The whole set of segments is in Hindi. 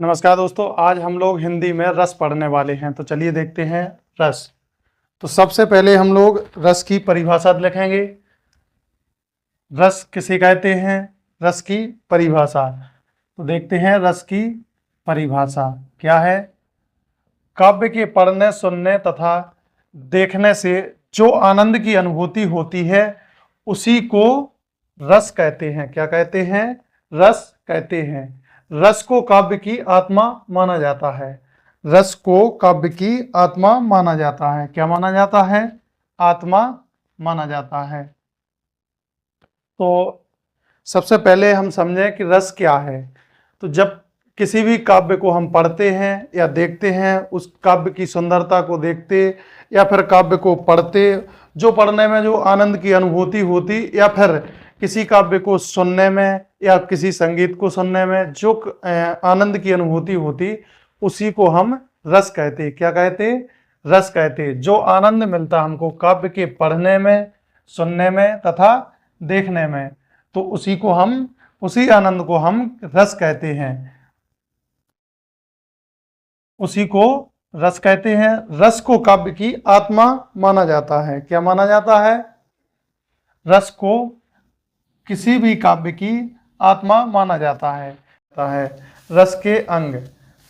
नमस्कार दोस्तों, आज हम लोग हिंदी में रस पढ़ने वाले हैं। तो चलिए देखते हैं रस। तो सबसे पहले हम लोग रस की परिभाषा लिखेंगे। रस किसे कहते हैं? रस की परिभाषा। तो देखते हैं रस की परिभाषा क्या है। काव्य के पढ़ने, सुनने तथा देखने से जो आनंद की अनुभूति होती है उसी को रस कहते हैं। क्या कहते हैं? रस कहते हैं। रस को काव्य की आत्मा माना जाता है। रस को काव्य की आत्मा माना जाता है। क्या माना जाता है? आत्मा माना जाता है। तो सबसे पहले हम समझें कि रस क्या है। तो जब किसी भी काव्य को हम पढ़ते हैं या देखते हैं, उस काव्य की सुंदरता को देखते या फिर काव्य को पढ़ते, जो पढ़ने में जो आनंद की अनुभूति होती, या फिर किसी काव्य को सुनने में या किसी संगीत को सुनने में जो आनंद की अनुभूति होती, उसी को हम रस कहते। क्या कहते? रस कहते। जो आनंद मिलता हमको काव्य के पढ़ने में, सुनने में तथा देखने में, तो उसी आनंद को हम रस कहते हैं। उसी को रस कहते हैं। रस को काव्य की आत्मा माना जाता है। क्या माना जाता है? रस को किसी भी काव्य की आत्मा माना जाता है। रस के अंग।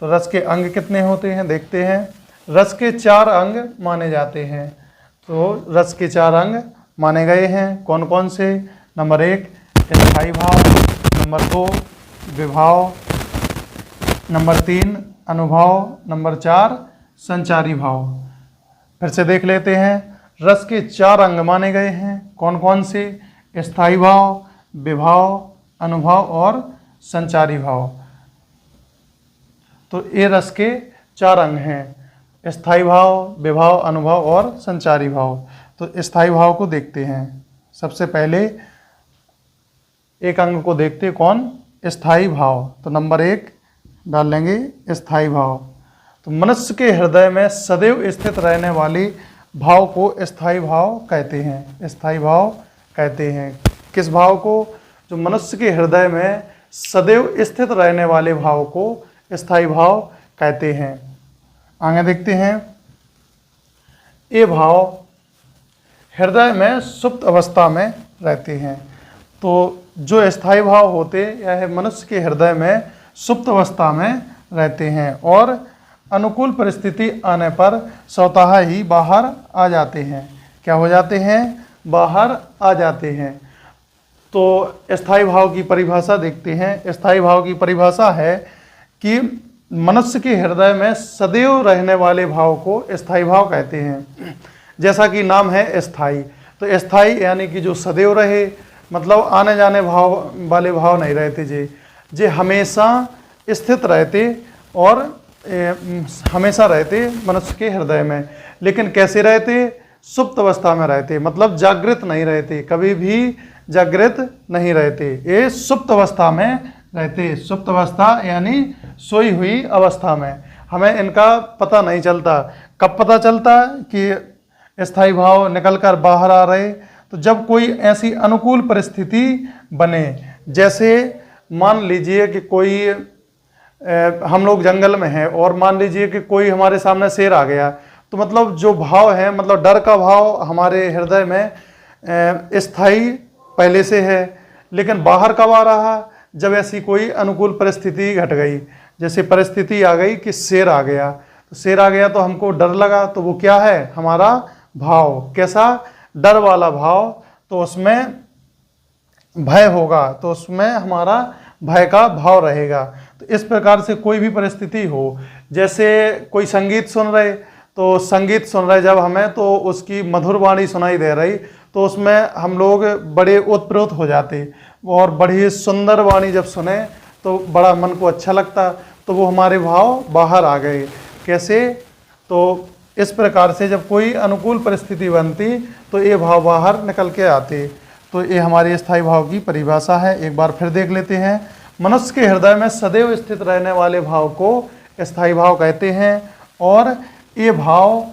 तो रस के अंग कितने होते हैं देखते हैं। रस के 4 अंग माने जाते हैं। तो रस के 4 अंग माने गए हैं। कौन कौन से? नंबर 1 स्थायी भाव, नंबर 2 विभाव, नंबर 3 अनुभव, नंबर 4 संचारी भाव। फिर से देख लेते हैं। रस के 4 अंग माने गए हैं। कौन कौन से? स्थायी भाव, विभाव, अनुभव और संचारी भाव। तो ये रस के 4 अंग हैं। स्थायी भाव, विभाव, अनुभव और संचारी भाव। तो स्थायी भाव को देखते हैं। सबसे पहले एक अंग को देखते, कौन? स्थायी भाव। तो नंबर 1 डाल लेंगे स्थायी भाव। तो मनुष्य के हृदय में सदैव स्थित रहने वाले भाव को स्थायी भाव कहते हैं। स्थायी भाव कहते हैं। किस भाव को? जो मनुष्य के हृदय में सदैव स्थित रहने वाले भाव को स्थायी भाव कहते हैं। आगे देखते हैं। ये भाव हृदय में सुप्त अवस्था में रहते हैं। तो जो स्थायी भाव होते यह मनुष्य के हृदय में सुप्त अवस्था में रहते हैं और अनुकूल परिस्थिति आने पर स्वतः ही बाहर आ जाते हैं। क्या हो जाते हैं? बाहर आ जाते हैं। तो स्थायी भाव की परिभाषा देखते हैं। स्थायी भाव की परिभाषा है कि मनुष्य के हृदय में सदैव रहने वाले भाव को स्थायी भाव कहते हैं। जैसा कि नाम है स्थायी, तो स्थायी यानी कि जो सदैव रहे, मतलब आने जाने भाव वाले भाव नहीं रहते जे हमेशा स्थित रहते और हमेशा रहते मनुष्य के हृदय में। लेकिन कैसे रहते? सुप्त अवस्था में रहते, मतलब जागृत नहीं रहते, कभी भी जागृत नहीं रहते। ये सुप्त अवस्था में रहते। सुप्त अवस्था यानी सोई हुई अवस्था में। हमें इनका पता नहीं चलता। कब पता चलता कि स्थायी भाव निकल कर बाहर आ रहे? तो जब कोई ऐसी अनुकूल परिस्थिति बने, जैसे मान लीजिए कि कोई हम लोग जंगल में हैं और मान लीजिए कि कोई हमारे सामने शेर आ गया, तो मतलब जो भाव है, मतलब डर का भाव हमारे हृदय में स्थायी पहले से है। लेकिन बाहर कब आ रहा? जब ऐसी कोई अनुकूल परिस्थिति घट गई। जैसे परिस्थिति आ गई कि शेर आ गया, तो शेर आ गया तो हमको डर लगा, तो वो क्या है? हमारा भाव। कैसा? डर वाला भाव। तो उसमें भय होगा, तो उसमें हमारा भय का भाव रहेगा। तो इस प्रकार से कोई भी परिस्थिति हो, जैसे कोई संगीत सुन रहे, तो संगीत सुन रहे जब हमें, तो उसकी मधुर वाणी सुनाई दे रही, तो उसमें हम लोग बड़े ओतप्रोत हो जाते और बड़ी सुंदर वाणी जब सुने तो बड़ा मन को अच्छा लगता, तो वो हमारे भाव बाहर आ गए। कैसे? तो इस प्रकार से जब कोई अनुकूल परिस्थिति बनती तो ये भाव बाहर निकल के आते। तो ये हमारी स्थायी भाव की परिभाषा है। एक बार फिर देख लेते हैं। मनुष्य के हृदय में सदैव स्थित रहने वाले भाव को स्थायी भाव कहते हैं और ये भाव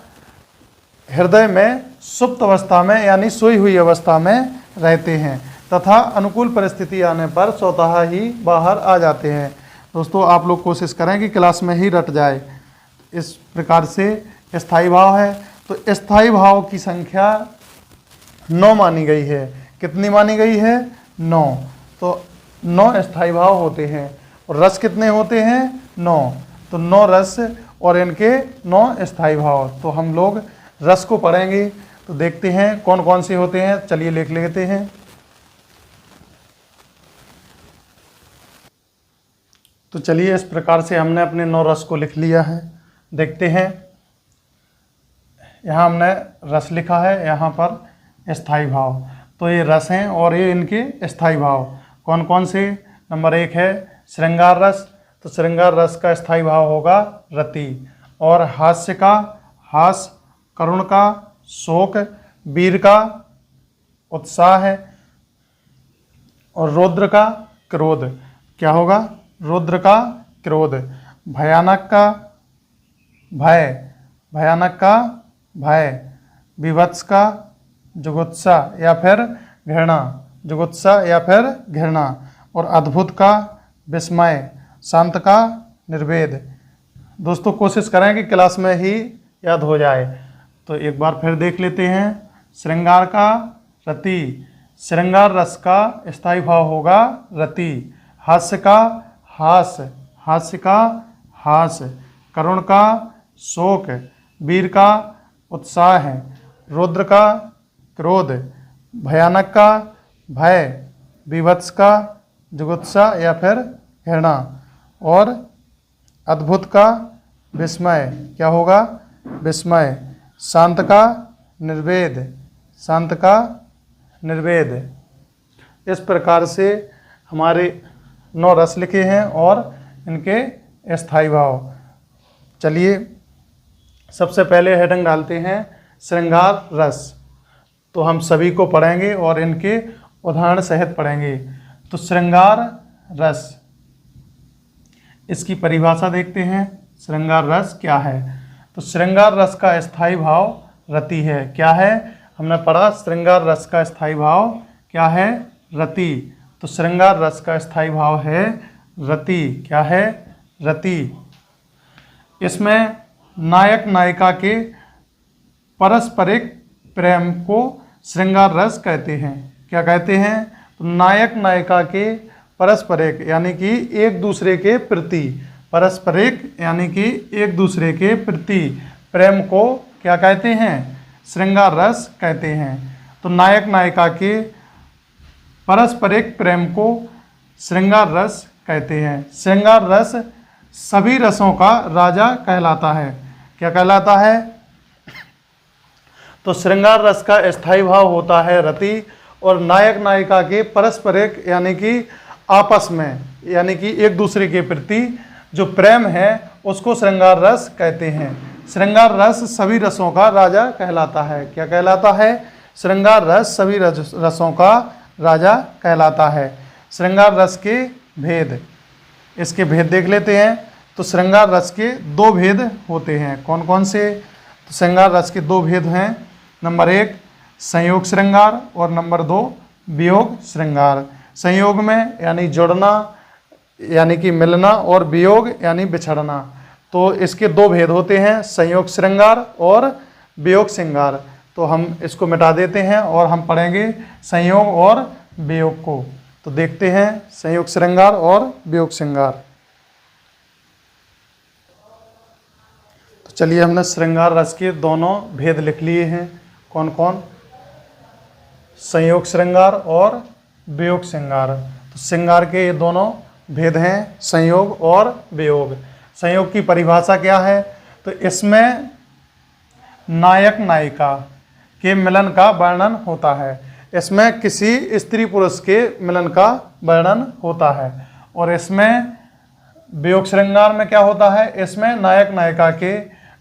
हृदय में सुप्त अवस्था में यानी सोई हुई अवस्था में रहते हैं तथा अनुकूल परिस्थिति आने पर स्वतः ही बाहर आ जाते हैं। दोस्तों आप लोग कोशिश करें कि क्लास में ही रट जाए। इस प्रकार से स्थायी भाव है। तो स्थायी भाव की संख्या 9 मानी गई है। कितनी मानी गई है? 9। तो 9 स्थायी भाव होते हैं। और रस कितने होते हैं? 9। तो 9 रस और इनके 9 स्थायी भाव। तो हम लोग रस को पढ़ेंगे। तो देखते हैं कौन कौन से होते हैं। चलिए लिख लेते हैं। तो चलिए इस प्रकार से हमने अपने 9 रस को लिख लिया है। देखते हैं, यहाँ हमने रस लिखा है, यहाँ पर स्थायी भाव। तो ये रस हैं और ये इनके स्थायी भाव कौन कौन से? नंबर 1 है श्रृंगार रस। तो श्रृंगार रस का स्थायी भाव होगा रति। और हास्य का हास, करुण का शोक, वीर का उत्साह है और रौद्र का क्रोध। क्या होगा? रौद्र का क्रोध। भयानक का भय, भयानक का भय। विभत्स का जुगुत्सा या फिर घृणा, जुगुत्सा या फिर घृणा। और अद्भुत का विस्मय, शांत का निर्वेद। दोस्तों कोशिश करें कि क्लास में ही याद हो जाए। तो एक बार फिर देख लेते हैं। श्रृंगार का रति, श्रृंगार रस का स्थायी भाव होगा रति। हास्य का हास, हास्य का हास। करुण का शोक, वीर का उत्साह है, रौद्र का क्रोध, भयानक का भय, विभत्स का जुगुत्सा या फिर घृणा और अद्भुत का विस्मय। क्या होगा? विस्मय। शांत का निर्वेद, शांत का निर्वेद। इस प्रकार से हमारे 9 रस लिखे हैं और इनके स्थायी भाव। चलिए सबसे पहले हेडिंग डालते हैं श्रृंगार रस। तो हम सभी को पढ़ेंगे और इनके उदाहरण सहित पढ़ेंगे। तो श्रृंगार रस, इसकी परिभाषा देखते हैं। श्रृंगार रस क्या है? तो श्रृंगार रस का स्थायी भाव रति है। क्या है? हमने पढ़ा श्रृंगार रस का स्थायी भाव क्या है? रति। तो श्रृंगार रस का स्थायी भाव है रति। क्या है? रति। इसमें नायक नायिका के पारस्परिक प्रेम को श्रृंगार रस कहते हैं। क्या कहते हैं? तो नायक नायिका के पारस्परिक यानी कि एक दूसरे के प्रति, पारस्परिक यानी कि एक दूसरे के प्रति प्रेम को क्या कहते हैं? श्रृंगार रस कहते हैं। तो नायक नायिका के पारस्परिक प्रेम को श्रृंगार रस कहते हैं। श्रृंगार रस सभी रसों का राजा कहलाता है। क्या कहलाता है? तो श्रृंगार रस का स्थायी भाव होता है रति और नायक नायिका के पारस्परिक यानी कि आपस में यानी कि एक दूसरे के प्रति जो प्रेम है उसको श्रृंगार रस कहते हैं। श्रृंगार रस सभी रसों का राजा कहलाता है। क्या कहलाता है? श्रृंगार रस सभी रसों का राजा कहलाता है। श्रृंगार रस के भेद, इसके भेद देख लेते हैं। तो श्रृंगार रस के 2 भेद होते हैं। कौन कौन से? तो श्रृंगार रस के 2 भेद हैं। नंबर 1 संयोग श्रृंगार और नंबर 2 वियोग श्रृंगार। संयोग में यानी जुड़ना यानी कि मिलना और वियोग यानी बिछड़ना। तो इसके 2 भेद होते हैं, संयोग श्रृंगार और वियोग श्रृंगार। तो हम इसको मिटा देते हैं और हम पढ़ेंगे संयोग और वियोग को। तो देखते हैं संयोग श्रृंगार और वियोग श्रृंगार। तो चलिए हमने श्रृंगार रस के दोनों भेद लिख लिए हैं। कौन कौन? संयोग श्रृंगार और वियोग श्रृंगार। तो श्रृंगार के ये दोनों भेद हैं, संयोग और वियोग। संयोग की परिभाषा क्या है? तो इसमें नायक नायिका के मिलन का वर्णन होता है। इसमें किसी स्त्री पुरुष के मिलन का वर्णन होता है। और इसमें वियोग श्रृंगार में क्या होता है? इसमें नायक नायिका के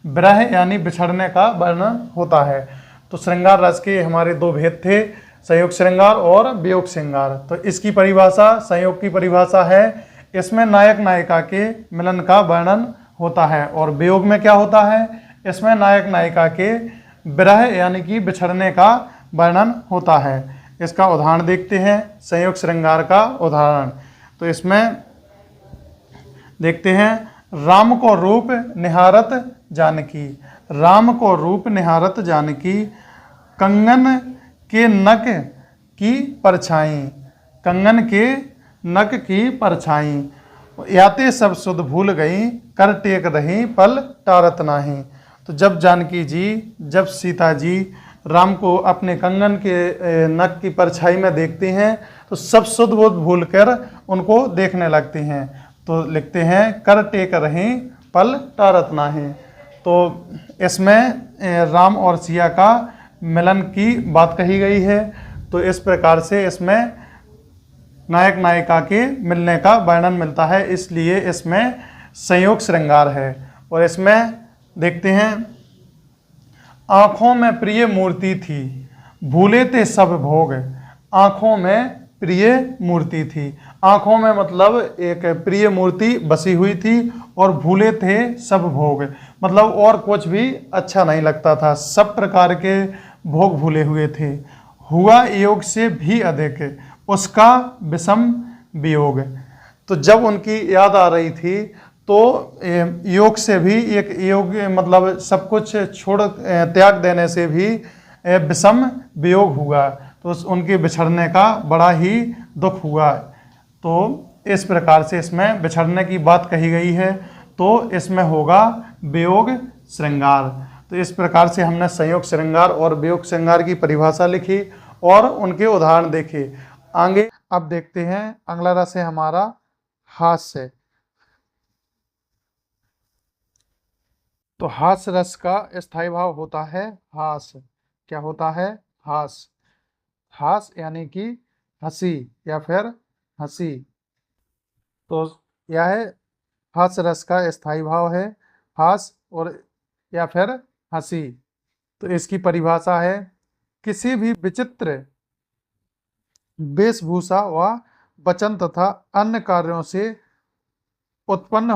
विरह यानी बिछड़ने का वर्णन होता है। तो श्रृंगार रस के हमारे 2 भेद थे, संयोग श्रृंगार और वियोग श्रृंगार। तो इसकी परिभाषा, संयोग की परिभाषा है इसमें नायक नायिका के मिलन का वर्णन होता है। और वियोग में क्या होता है? इसमें नायक नायिका के विरह यानी कि बिछड़ने का वर्णन होता है। इसका उदाहरण देखते हैं, संयोग श्रृंगार का उदाहरण। तो इसमें देखते हैं, राम को रूप निहारत जानकी, राम को रूप निहारत जानकी, कंगन के नक की परछाई, कंगन के नक की परछाई, याते सब सुध भूल गई, कर टेक रही पल टारत नाही। तो जब जानकी जी, जब सीता जी राम को अपने कंगन के नक की परछाई में देखते हैं तो सब सुध बोध भूल कर उनको देखने लगते हैं। तो लिखते हैं, कर टेक रही पल टारत नाही। तो इसमें राम और सिया का मिलन की बात कही गई है। तो इस प्रकार से इसमें नायक नायिका के मिलने का वर्णन मिलता है, इसलिए इसमें संयोग श्रृंगार है। और इसमें देखते हैं, आँखों में प्रिय मूर्ति थी, भूले थे सब भोग, आँखों में प्रिय मूर्ति थी। आँखों में मतलब एक प्रिय मूर्ति बसी हुई थी, और भूले थे सब भोग मतलब और कुछ भी अच्छा नहीं लगता था, सब प्रकार के भोग भूले हुए थे। हुआ योग से भी अधिक उसका विषम वियोग। तो जब उनकी याद आ रही थी तो योग से भी, एक योग मतलब सब कुछ छोड़ त्याग देने से भी विषम वियोग हुआ, तो उनके बिछड़ने का बड़ा ही दुख हुआ। तो इस प्रकार से इसमें बिछड़ने की बात कही गई है, तो इसमें होगा वियोग श्रृंगार। तो इस प्रकार से हमने संयोग श्रृंगार और वियोग श्रृंगार की परिभाषा लिखी और उनके उदाहरण देखे। आगे अब देखते हैं, अगला रस है हमारा हास्य। तो हास्य रस का स्थायी भाव होता है हास्य। क्या होता है? हास्य। हास्य यानी कि हंसी या फिर हंसी। तो यह है हास्य रस का स्थायी भाव है हास्य और या फिर हंसी। तो इसकी परिभाषा है, किसी भी विचित्र वेशभूषा व वचन तथा अन्य कार्यों से उत्पन्न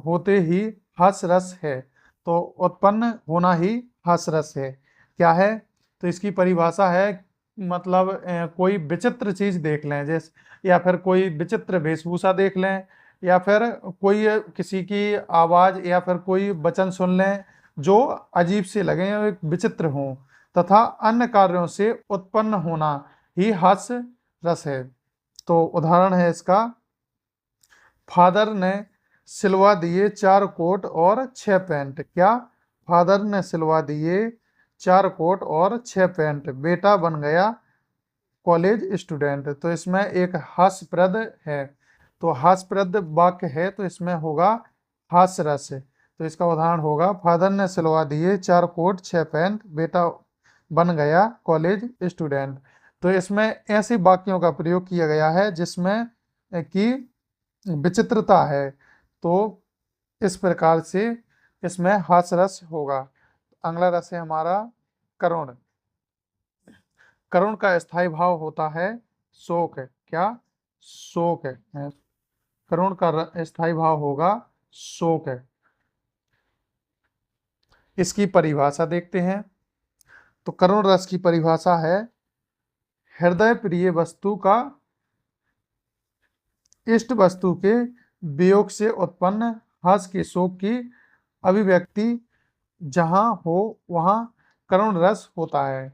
होते ही हास्य रस है। तो उत्पन्न होना ही हास्य रस है। क्या है? तो इसकी परिभाषा है, मतलब कोई विचित्र चीज देख लें, जैसे या फिर कोई विचित्र वेशभूषा देख लें, या फिर कोई किसी की आवाज या फिर कोई वचन सुन लें जो अजीब से लगे और एक विचित्र हों, तथा अन्य कार्यों से उत्पन्न होना ही हास्य रस है। तो उदाहरण है इसका, फादर ने सिलवा दिए 4 कोट और 6 पैंट। क्या? फादर ने सिलवा दिए 4 कोट और 6 पैंट, बेटा बन गया कॉलेज स्टूडेंट। तो इसमें एक हास्यप्रद है, तो हास्यप्रद वाक्य है, तो इसमें होगा हास्य रस। तो इसका उदाहरण होगा, फादर ने सिलवा दिए 4 कोट 6 पैंट, बेटा बन गया कॉलेज स्टूडेंट। तो इसमें ऐसे वाक्यों का प्रयोग किया गया है जिसमें कि विचित्रता है, तो इस प्रकार से इसमें हास्य रस होगा। अगला रस है हमारा करुण। करुण का स्थायी भाव होता है शोक। क्या? शोक है। करुण का स्थायी भाव होगा शोक है। इसकी परिभाषा देखते हैं। तो करुण रस की परिभाषा है, हृदय प्रिय वस्तु का इष्ट वस्तु के वियोग से उत्पन्न हर्ष के शोक की अभिव्यक्ति जहां हो वहां करुण रस होता है।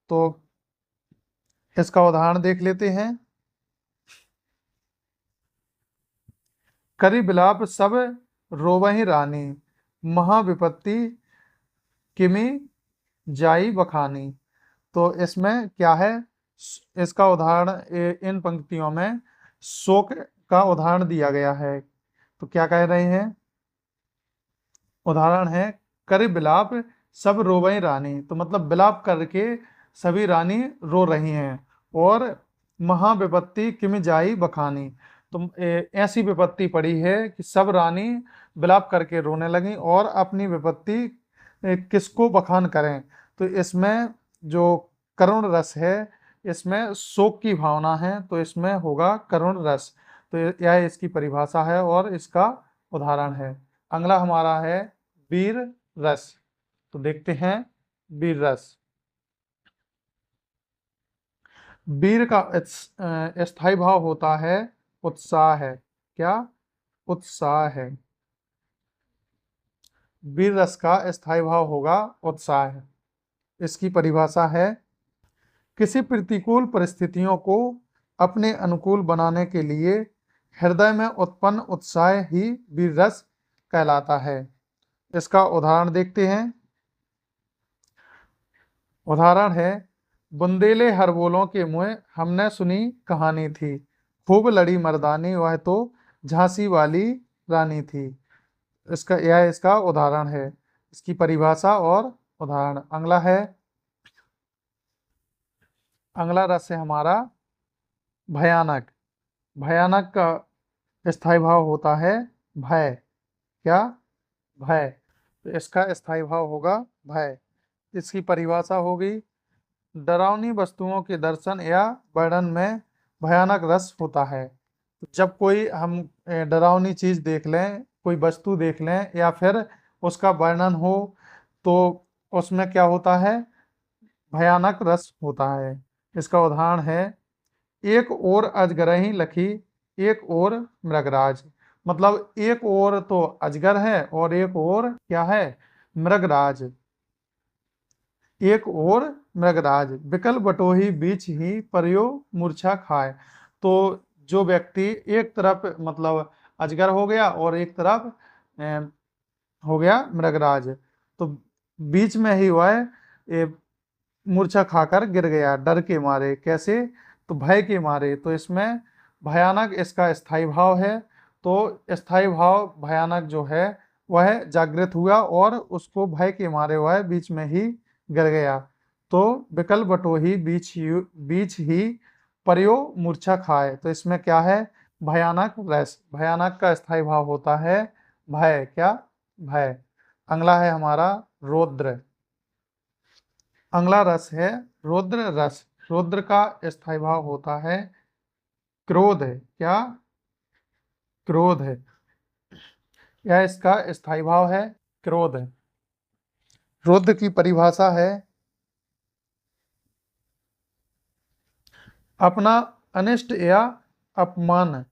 तो इसका उदाहरण देख लेते हैं। करी बिलाप सब रोवहि रानी, महाविपत्ति किमि जाई बखानी। तो इसमें क्या है? इसका उदाहरण इन पंक्तियों में शोक का उदाहरण दिया गया है। तो क्या कह रहे हैं? उदाहरण है, कर बिलाप सब रोवई रानी। तो मतलब बिलाप करके सभी रानी रो रही हैं। और महाविपत्ति किम जाई बखानी, तो ऐसी विपत्ति पड़ी है कि सब रानी बिलाप करके रोने लगी और अपनी विपत्ति किसको बखान करें। तो इसमें जो करुण रस है, इसमें शोक की भावना है, तो इसमें होगा करुण रस। तो यह इसकी परिभाषा है और इसका उदाहरण है। अगला हमारा है वीर रस। तो देखते हैं वीर रस। वीर का स्थायी भाव होता है उत्साह है। क्या? उत्साह है। वीर रस का स्थायी भाव होगा उत्साह। इसकी परिभाषा है, किसी प्रतिकूल परिस्थितियों को अपने अनुकूल बनाने के लिए हृदय में उत्पन्न उत्साह ही वीर रस कहलाता है। इसका उदाहरण देखते हैं। उदाहरण है, बुंदेले हरबोलों के मुँह हमने सुनी कहानी थी, खूब लड़ी मर्दानी वह तो झांसी वाली रानी थी। इसका उदाहरण है। इसकी परिभाषा और उदाहरण। अगला रस है हमारा भयानक। भयानक का स्थायी भाव होता है भय। क्या? भय। तो इसका स्थायी भाव होगा भय। इसकी परिभाषा होगी, डरावनी वस्तुओं के दर्शन या वर्णन में भयानक रस होता है। तो जब कोई हम डरावनी चीज़ देख लें, कोई वस्तु देख लें या फिर उसका वर्णन हो, तो उसमें क्या होता है? भयानक रस होता है। इसका उदाहरण है, एक ओर अजगरही लखी, एक ओर मृगराज। मतलब एक ओर तो अजगर है और एक ओर क्या है? मृगराज। एक ओर मृगराज, विकल बटोही बीच ही परियो मूर्छा खाए। तो जो व्यक्ति एक तरफ मतलब अजगर हो गया और एक तरफ हो गया मृगराज, तो बीच में ही वह मूर्छा खाकर गिर गया डर के मारे। कैसे? तो भय के मारे। तो इसमें भयानक इसका स्थायी भाव है। तो स्थायी भाव भयानक जो है वह जागृत हुआ और उसको भय के मारे वह बीच में ही गिर गया। तो विकल बटोही बीच ही परियो मूर्छा खाए। तो इसमें क्या है? भयानक रस। भयानक का स्थायी भाव होता है भय। क्या? भय। अगला है हमारा रौद्र। अगला रस है रौद्र रस। रौद्र का स्थायी भाव होता है क्रोध। क्या? क्रोध है। यह इसका स्थायी भाव है क्रोध। रौद्र की परिभाषा है, अपना अनिष्ट या अपमान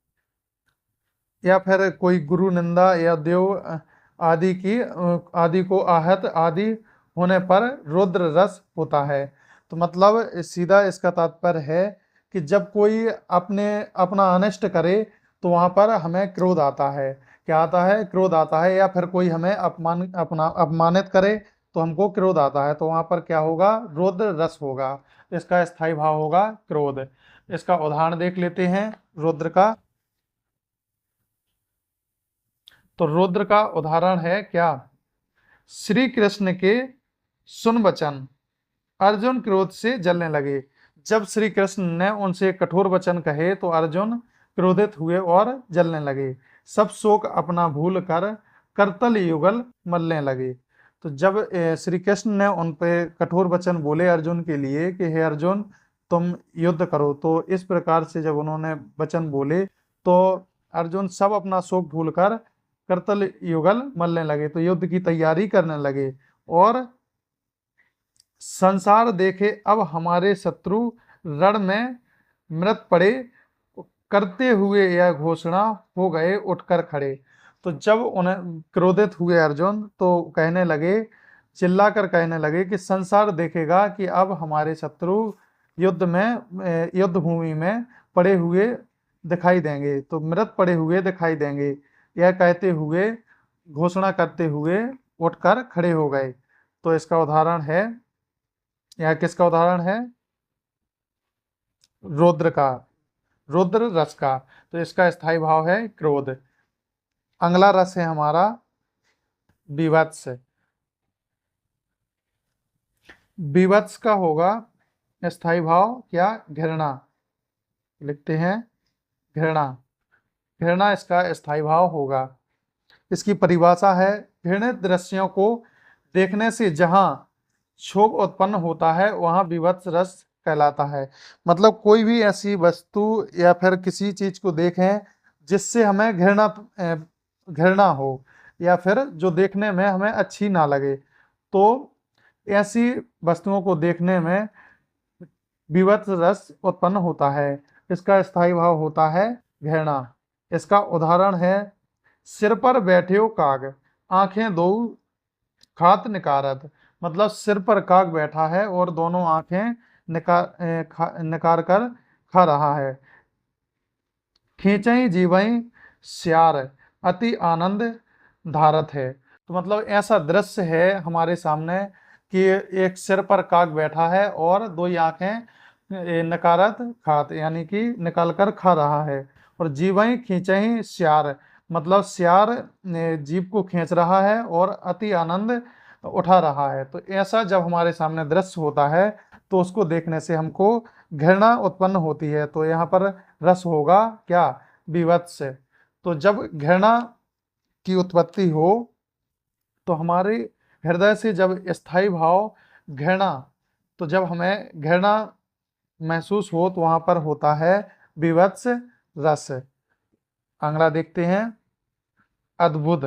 या फिर कोई गुरु निंदा या देव आदि को आहत आदि होने पर रौद्र रस होता है। तो मतलब सीधा इसका तात्पर्य है कि जब कोई अपना अनिष्ट करे तो वहाँ पर हमें क्रोध आता है। क्या आता है? क्रोध आता है। या फिर कोई हमें अपमानित करे तो हमको क्रोध आता है। तो वहाँ पर क्या होगा? रौद्र रस होगा। इसका स्थायी भाव होगा क्रोध। इसका उदाहरण देख लेते हैं रौद्र का। तो रौद्र का उदाहरण है क्या? श्री कृष्ण के सुन वचन, अर्जुन क्रोध से जलने लगे। जब श्री कृष्ण ने उनसे कठोर वचन कहे तो अर्जुन क्रोधित हुए और जलने लगे। सब शोक अपना भूल कर करतल युगल मलने लगे। तो जब श्री कृष्ण ने उन पे कठोर वचन बोले अर्जुन के लिए कि हे अर्जुन तुम युद्ध करो, तो इस प्रकार से जब उन्होंने वचन बोले तो अर्जुन सब अपना शोक भूलकर करतल युगल मलने लगे। तो युद्ध की तैयारी करने लगे और संसार देखे अब हमारे शत्रु रण में मृत पड़े, करते हुए यह घोषणा हो गए उठकर खड़े। तो जब उन्हें क्रोधित हुए अर्जुन तो कहने लगे, चिल्लाकर कहने लगे कि संसार देखेगा कि अब हमारे शत्रु युद्ध भूमि में पड़े हुए दिखाई देंगे, तो मृत पड़े हुए दिखाई देंगे। यह कहते हुए घोषणा करते हुए उठकर खड़े हो गए। तो इसका उदाहरण है, यह किसका उदाहरण है? रौद्र का, रौद्र रस का। तो इसका स्थायी भाव है क्रोध। अगला रस है हमारा विवत्स। विवत्स का होगा स्थायी भाव क्या? घृणा। लिखते हैं घृणा। घृणा इसका स्थायी भाव होगा। इसकी परिभाषा है, घृणित दृश्यों को देखने से जहां क्षोभ उत्पन्न होता है वहां विवत्स रस कहलाता है। मतलब कोई भी ऐसी वस्तु या फिर किसी चीज को देखें जिससे हमें घृणा हो या फिर जो देखने में हमें अच्छी ना लगे, तो ऐसी वस्तुओं को देखने में विवत्स रस उत्पन्न होता है। इसका स्थायी भाव होता है घृणा। इसका उदाहरण है, सिर पर बैठे काग, आंखें दो खात निकारत। मतलब सिर पर काग बैठा है और दोनों आंखें निकार कर खा रहा है। खींचई जीवई श्यार, अति आनंद धारत है। तो मतलब ऐसा दृश्य है हमारे सामने कि एक सिर पर काग बैठा है और दो ही आंखें नकारत खात यानी कि निकाल कर खा रहा है। और जीवई खींचई श्यार, मतलब श्यार जीव को खींच रहा है और अति आनंद उठा रहा है। तो ऐसा जब हमारे सामने दृश्य होता है तो उसको देखने से हमको घृणा उत्पन्न होती है। तो यहाँ पर रस होगा क्या, विवत्स। तो जब घृणा की उत्पत्ति हो तो हमारे हृदय से जब स्थायी भाव घृणा, तो जब हमें घृणा महसूस हो तो वहां पर होता है विवत्स रस। अगला देखते हैं अद्भुत।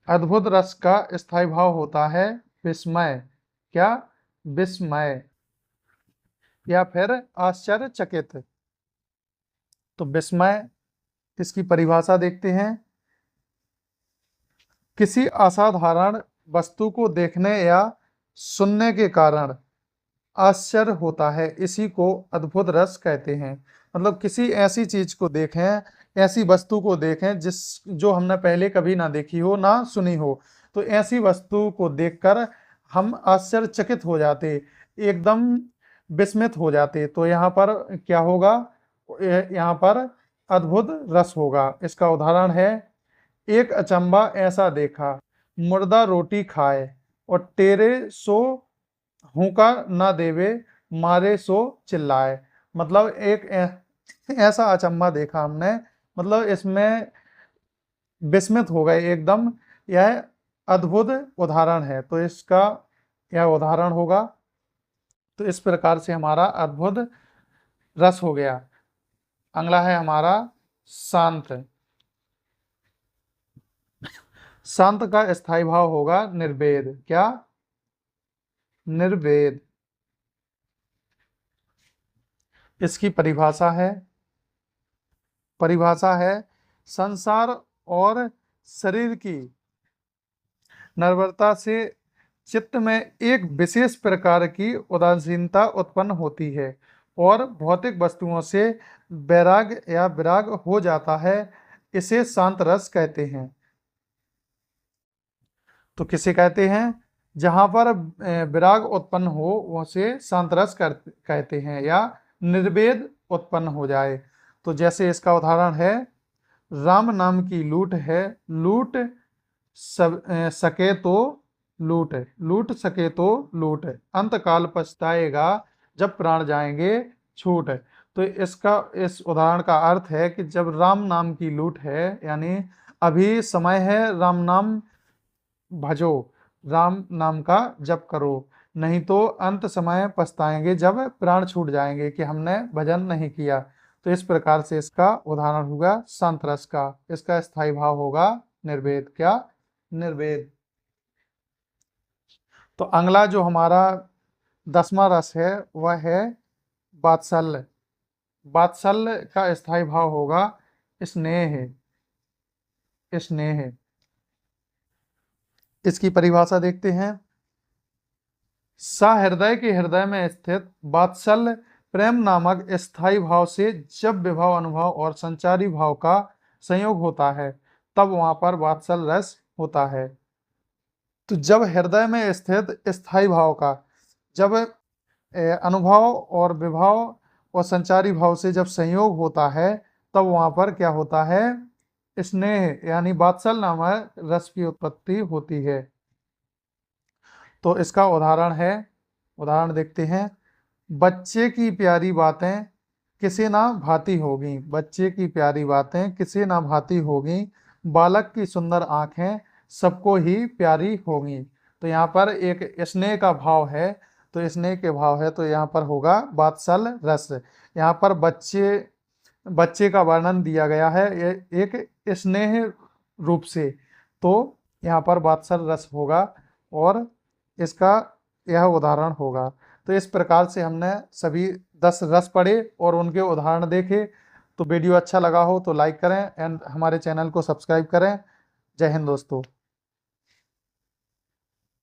अद्भुत रस का स्थायी भाव होता है विस्मय, क्या, विस्मय या फिर आश्चर्यचकित। तो विस्मय, इसकी परिभाषा देखते हैं। किसी असाधारण वस्तु को देखने या सुनने के कारण आश्चर्य होता है, इसी को अद्भुत रस कहते हैं। मतलब किसी ऐसी चीज को देखें, ऐसी वस्तु को देखें जो हमने पहले कभी ना देखी हो ना सुनी हो, तो ऐसी वस्तु को देखकर हम आश्चर्यचकित हो जाते, एकदम विस्मित हो जाते। तो यहाँ पर क्या होगा, यहाँ पर अद्भुत रस होगा। इसका उदाहरण है, एक अचंबा ऐसा देखा, मुर्दा रोटी खाए और तेरे सो हुंका न देवे, मारे सो चिल्लाए। मतलब एक ऐसा अचंबा देखा हमने, मतलब इसमें विस्मित हो गए एकदम। यह अद्भुत उदाहरण है, तो इसका यह उदाहरण होगा। तो इस प्रकार से हमारा अद्भुत रस हो गया। अगला है हमारा शांत। शांत का स्थायी भाव होगा निर्वेद, क्या, निर्वेद। इसकी परिभाषा है संसार और शरीर की निर्भरता से चित्त में एक विशेष प्रकार की उदासीनता उत्पन्न होती है और भौतिक वस्तुओं से वैराग या विराग हो जाता है। इसे शांत रस कहते हैं। तो किसे कहते हैं, जहां पर विराग उत्पन्न हो उसे शांत रस कहते हैं, या निर्वेद उत्पन्न हो जाए। तो जैसे इसका उदाहरण है, राम नाम की लूट है, लूट सके तो लूट, लूट सके तो लूट, अंतकाल पछताएगा जब प्राण जाएंगे छूट। तो इसका, इस उदाहरण का अर्थ है कि जब राम नाम की लूट है, यानी अभी समय है राम नाम भजो, राम नाम का जप करो, नहीं तो अंत समय पछताएंगे जब प्राण छूट जाएंगे कि हमने भजन नहीं किया। तो इस प्रकार से इसका उदाहरण होगा शांत रस का। इसका स्थायी भाव होगा निर्वेद, क्या, निर्वेद। तो अगला जो हमारा 10वां रस है वह है वात्सल्य। वात्सल्य का स्थायी भाव होगा स्नेह, स्नेह। इसकी परिभाषा देखते हैं। सहृदय के हृदय में स्थित वात्सल्य प्रेम नामक स्थायी भाव से जब विभाव अनुभव और संचारी भाव का संयोग होता है तब वहां पर वात्सल्य रस होता है। तो जब हृदय में स्थित स्थायी भाव का जब अनुभव और विभाव और संचारी भाव से जब संयोग होता है तब वहां पर क्या होता है, स्नेह यानी वात्सल्य नामक रस की उत्पत्ति होती है। तो इसका उदाहरण है, उदाहरण देखते हैं। बच्चे की प्यारी बातें किसे ना भाती होगी, बच्चे की प्यारी बातें किसे ना भाती होगी, बालक की सुंदर आंखें सबको ही प्यारी होगी। तो यहाँ पर एक स्नेह का भाव है, तो स्नेह के भाव है, तो यहाँ पर होगा वात्सल्य रस। यहाँ पर बच्चे का वर्णन दिया गया है एक स्नेह रूप से, तो यहाँ पर वात्सल्य रस होगा और इसका यह उदाहरण होगा। तो इस प्रकार से हमने सभी 10 रस पढ़े और उनके उदाहरण देखे। तो वीडियो अच्छा लगा हो तो लाइक करें एंड हमारे चैनल को सब्सक्राइब करें। जय हिंद दोस्तों।